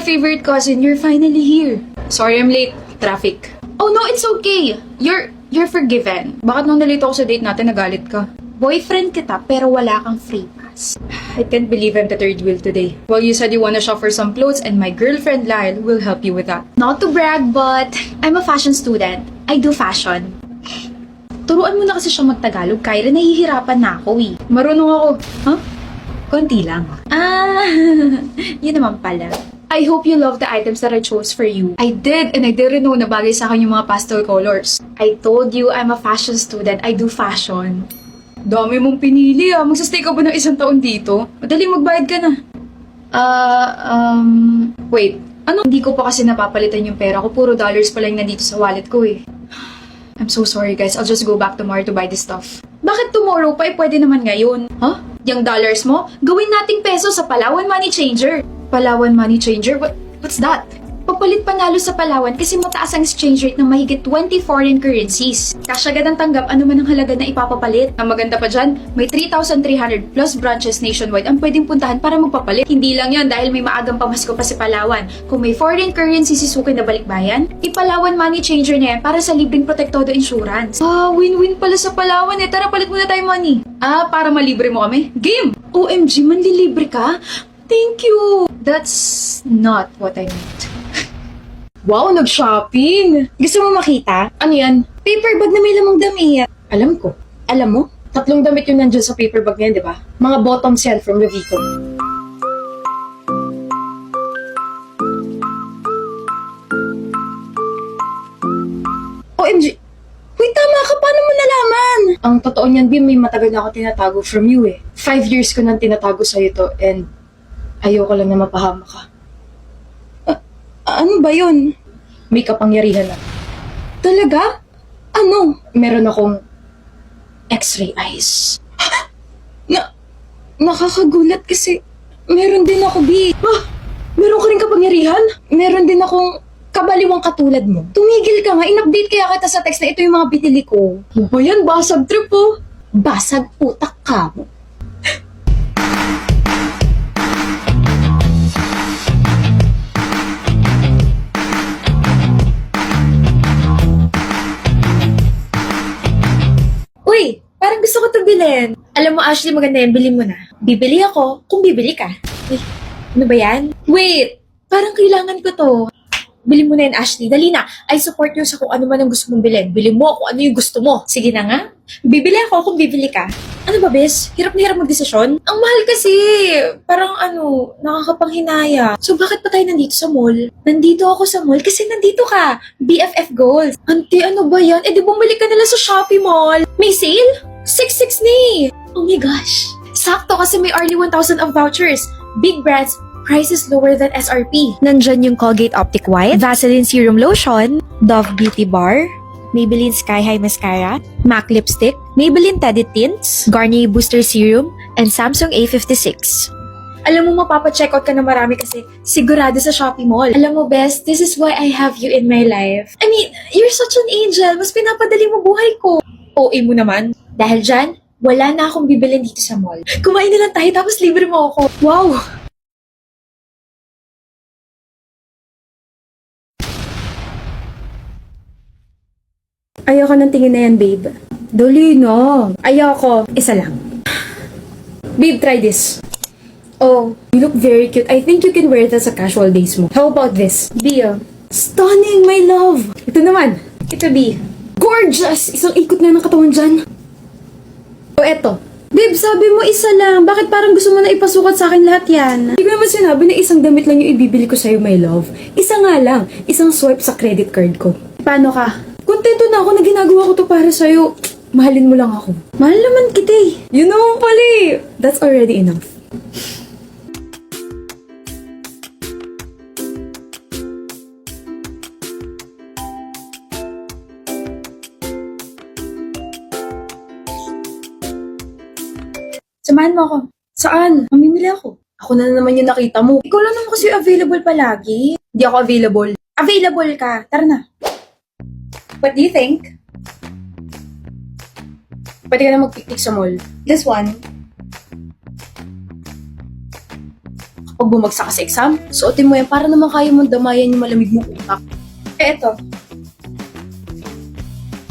my favorite cousin, you're finally here. Sorry I'm late. Traffic. Oh no, it's okay. You're forgiven. Bakit nung nalito ako sa date natin, nagalit ka? Boyfriend kita, pero wala kang free pass. I can't believe I'm the third wheel today. Well, you said you wanna shop for some clothes and my girlfriend Lyle will help you with that. Not to brag, but I'm a fashion student. I do fashion. Turuan mo na kasi siya magtagalog, Kyra. Nahihirapan na ako eh. Marunong ako. Huh? Konti lang. Yun naman pala. I hope you love the items that I chose for you. I did, and I didn't know na bagay sa akin yung mga pastel colors. I told you I'm a fashion student. I do fashion. Dami mong pinili ah. Magsastay ka ba ng isang taon dito? Madali magbayad ka na. Wait. Ano? Hindi ko pa kasi napapalitan yung pera ko. Puro dollars pa lang nandito sa wallet ko eh. I'm so sorry guys. I'll just go back tomorrow to buy this stuff. Bakit tomorrow pa? Pwede naman ngayon. Huh? Yung dollars mo, gawin nating peso sa Palawan Money Changer. Palawan Money Changer? What's that? Papalit panalo sa Palawan kasi mataas ang exchange rate ng mahigit 20 foreign currencies. Cash agad ang tanggap, ano man ang halaga na ipapapalit. Ang maganda pa dyan, may 3,300 plus branches nationwide ang pwedeng puntahan para magpapalit. Hindi lang yon dahil may maagang pamasko pa si Palawan. Kung may foreign currency si Suki na balikbayan, ipalawan Money Changer na yan para sa libreng Protectodo Insurance. Win-win pala sa Palawan eh. Tara, palit muna tayo money. Para malibre mo kami? Game! OMG, manlilibre ka? Thank you! That's not what I meant. Wow, nag-shopping! Gusto mo makita? Ano yan? Paper bag na may lamang damit. Alam ko. Alam mo? 3 damit yung nandyan sa paper bag niyan, di ba? Mga bottoms yan from Levico. OMG! Wait, tama ka. Paano mo nalaman? Ang totoo niyan, Bim, may matagal na ako tinatago from you eh. 5 years ko nang tinatago sa'yo to and ayoko lang na mapahama ka. Ano ba yun? May kapangyarihan na. Talaga? Ano? Meron akong X-ray eyes. Nakakagulat kasi meron din ako, B. Meron ka rin kapangyarihan? Meron din akong kabaliwang katulad mo. Tumigil ka nga. In-update kaya kita sa text na ito yung mga binili ko. Ano ba yan? Basag trip oh. Basag utak ka mo. Uy, parang gusto ko ito bilhin. Alam mo, Ashley, maganda yan. Bilhin mo na. Bibili ako kung bibili ka. Uy, ano ba yan? Wait, parang kailangan ko to. Bilhin mo na yan, Ashley. Dali na. I support you sa kung ano man ang gusto mong bilhin. Bilhin mo kung ano yung gusto mo. Sige na nga. Bibili ako kung bibili ka. Ano ba, bes? Hirap na hirap magdesisyon? Ang mahal kasi. Parang nakakapanghinaya. So, bakit pa tayo nandito sa mall? Nandito ako sa mall kasi nandito ka. BFF Goals. Auntie, ano ba yan? Di bumalik ka nila sa Shopee Mall. May sale? 6.6 na eh. Oh my gosh. Sakto kasi may early 1,000 of vouchers. Big brands, prices lower than SRP. Nandyan yung Colgate Optic White, Vaseline Serum Lotion, Dove Beauty Bar, Maybelline Sky High Mascara, MAC Lipstick, Maybelline Teddy Tints, Garnier Booster Serum, and Samsung A56. Alam mo, mapapacheck out ka na marami kasi sigurado sa Shopee Mall. Alam mo, best, this is why I have you in my life. I mean, you're such an angel. Mas pinapadali mo buhay ko. OA mo naman. Dahil dyan, wala na akong bibilin dito sa mall. Kumain na lang tayo tapos libre mo ako. Wow! Ayoko ng tingin na yan, babe. Dali na. Ayoko. Isa lang. Babe, try this. Oh, you look very cute. I think you can wear that sa casual days mo. How about this? B, stunning, my love. Ito naman. Ito, B. Gorgeous! Isang ikot na ng katawan dyan. O, eto. Babe, sabi mo isa lang. Bakit parang gusto mo na ipasukat sa akin lahat yan? Hindi ko naman sinabi na isang damit lang yung ibibili ko sa'yo, my love. Isa nga lang. Isang swipe sa credit card ko. Paano ka? Kontento na ako na ginagawa ko to para sa'yo. Mahalin mo lang ako. Mahal naman kita eh. You know pala eh. That's already enough. Samahan mo ako. Saan? Mamimili ako. Ako na naman yung nakita mo. Ikaw lang naman kasi available palagi. Hindi ako available. Available ka. Tara na. What do you think? Pwede ka na mag-picnic sa mall. This one. Pag bumagsak ka sa exam, suotin mo yan para naman kaya mong damayan yung malamig mong utak. Eto.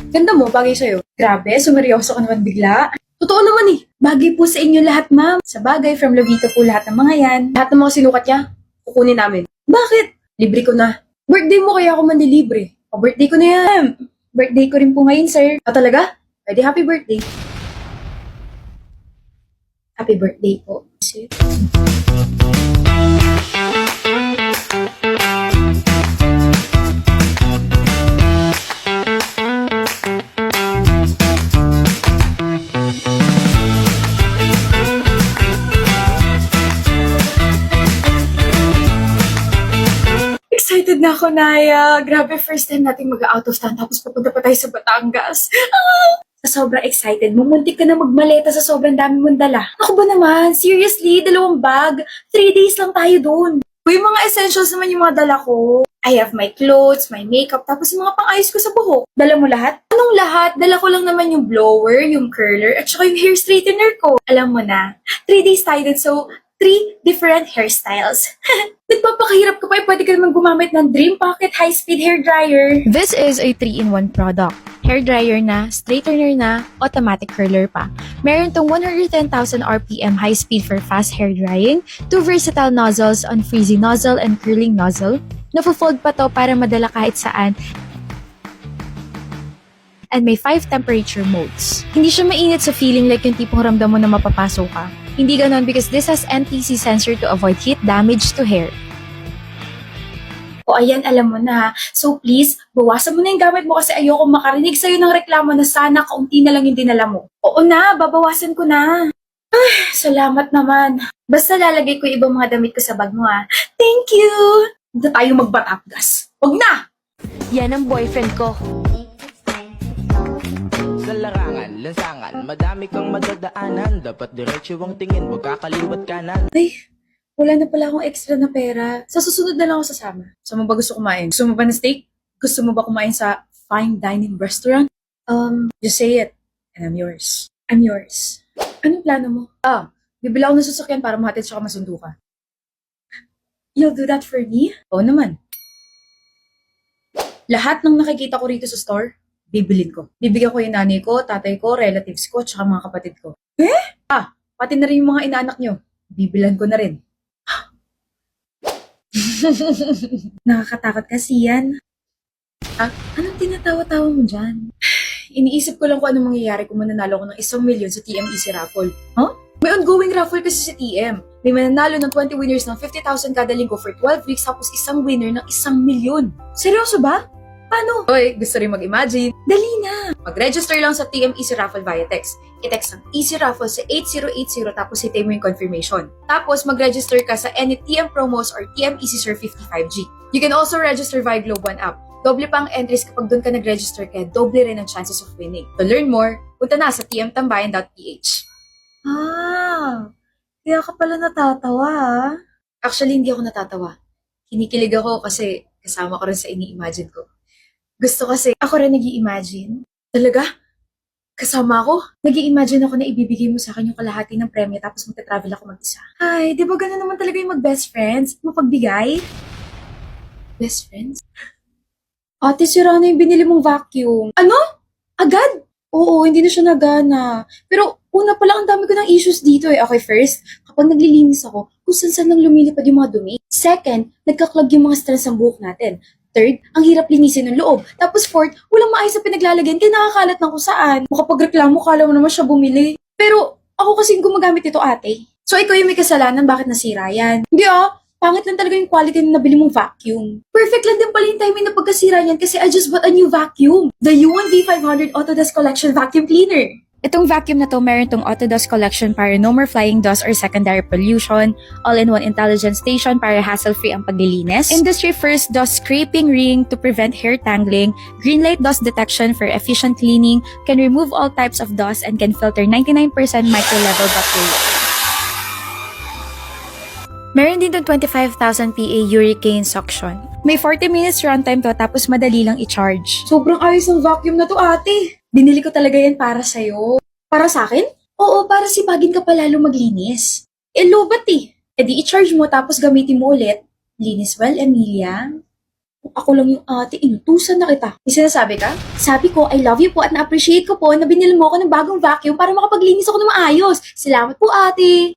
Ganda mo, bagay sa'yo. Grabe, sumeryoso ka naman bigla. Totoo naman eh. Bagay po sa inyo lahat, ma'am. Sa bagay, from Lovita po lahat ng mga yan. Lahat ng mga sinukat niya, kukunin namin. Bakit? Libre ko na. Birthday mo kaya ako manlilibre. Birthday ko na yan. Birthday ko rin po ngayon, sir. Talaga? Pwede happy birthday. Happy birthday po, sir. Excited na ako, Naya. Grabe, first time nating mag-out of town tapos pupunta pa tayo sa Batangas. Sa sobrang excited, mumuntik ka na magmaleta sa sobrang dami mong dala. Ako ba naman? Seriously, 2 bag? 3 days lang tayo dun. Yung mga essentials naman yung mga dala ko. I have my clothes, my makeup, tapos yung mga pang-ayos ko sa buhok. Dala mo lahat? Anong lahat? Dala ko lang naman yung blower, yung curler, at saka yung hair straightener ko. Alam mo na, 3 days tayo dun, so 3 different hairstyles. Nagpapakahirap ka pa, pwede ka naman gumamit ng Dream Pocket High-Speed Hair Dryer. This is a 3-in-1 product. Hair dryer na, straightener na, automatic curler pa. Meron tong 110,000 RPM high speed for fast hair drying, 2 versatile nozzles on frizzy nozzle and curling nozzle. Nafo-fold pa to para madala kahit saan. And may 5 temperature modes. Hindi siya mainit sa feeling like yung tipong ramdam mo na mapapaso ka. Hindi ganon because this has NTC sensor to avoid heat damage to hair. O ayan, alam mo na. So please, bawasan mo na yung gamit mo kasi ayoko makarinig sa'yo ng reklamo na sana kaunti na lang yung dinala mo. Oo na, babawasan ko na. Ay, salamat naman. Basta lalagay ko yung ibang mga damit ko sa bag mo ha. Thank you! Hindi tayo magbatatgas. Huwag na! Yan ang boyfriend ko. Sa larangan, lansangan, madami kang madadaanan. Dapat diretso ang tingin, huwag kakaliwat kanan. Ay, wala na pala akong extra na pera. Sa susunod na lang ako sasama. Saan mo ba gusto kumain? Gusto mo ba ng steak? Gusto mo ba kumain sa fine dining restaurant? Just say it. And I'm yours. I'm yours. Anong plano mo? Bibili ako ng sasakyan para mahatid siya masundo ka. You'll do that for me? Oo naman. Lahat ng nakikita ko rito sa store, bibilin ko. Bibigyan ko yung nanay ko, tatay ko, relatives ko, tsaka mga kapatid ko. Pati na rin yung mga inaanak nyo. Bibilan ko na rin. Nakakatakot kasi yan. Anong tinatawa-tawa mo dyan? Iniisip ko lang kung anong mangyayari kung mananalo ko ng 1 milyon sa TMEC raffle. May ongoing raffle kasi sa TM. May mananalo ng 20 winners ng 50,000 kada linggo for 12 weeks tapos isang winner ng 1 milyon. Seryoso ba? Paano? Hoy, gusto rin mag-imagine? Dali na! Mag-register lang sa TMEC Raffle via text. I-text ang Easy Raffle sa 8080 tapos hitay mo yung confirmation. Tapos mag-register ka sa any TM Promos or TM Easy Surf 55G. You can also register via Globe One app. Doble pa ang entries kapag doon ka nag-register kaya doble rin ang chances of winning. To learn more, punta na sa tmtambayan.ph. Kaya ka pala natatawa Actually, hindi ako natatawa. Kinikilig ako kasi kasama ko rin sa ini-imagine ko. Gusto kasi ako rin nag-i-imagine. Talaga? Kasama ako? Nag-i-imagine ako na ibibigay mo sa akin yung kalahati ng premyo tapos magta-travel ako mag-isa. Ay, di ba gano'n naman talaga yung mag-best friends? Mapagbigay? Best friends? Ate, sira na yung binili mong vacuum. Ano? Agad? Oo, hindi na siya nagana. Pero una pala ang dami ko ng issues dito eh. Okay, first, kapag naglilinis ako, kung saan nang lumilipad yung mga dumi. Second, nagkaklag yung mga strands ng buhok natin. Third, ang hirap linisin ng loob. Tapos fourth, walang maayos na pinaglalagyan kaya nakakalat ng kung saan. Makapagreklamo, kala mo naman siya bumili. Pero ako kasing gumagamit ito ate. So ikaw yung may kasalanan, bakit nasira yan? Hindi pangit lang talaga yung quality na nabili mong vacuum. Perfect lang din pala yung timing na pagkasira yan kasi I just bought a new vacuum. The Yuan V500 Autodesk Collection Vacuum Cleaner. Itong vacuum na to, meron tong Autodesk Collection para no more flying dust or secondary pollution, all-in-one intelligence station para hassle-free ang paglilinis, industry-first dust scraping ring to prevent hair tangling, green light dust detection for efficient cleaning, can remove all types of dust and can filter 99% micro-level bacteria. Meron din tong 25,000 PA hurricane suction. May 40 minutes runtime to tapos madali lang i-charge. Sobrang ayos ng vacuum na to ate. Binili ko talaga yan para sa'yo. Para sa akin? Oo, para sipagin ka pa lalo maglinis. Lobat eh. E di i-charge mo tapos gamitin mo ulit. Linis well, Emilia. Kung ako lang yung ate, inutusan na kita. May sinasabi ka? Sabi ko, I love you po at na-appreciate ko po na binili mo ako ng bagong vacuum para makapaglinis ako ng maayos. Salamat po, ate.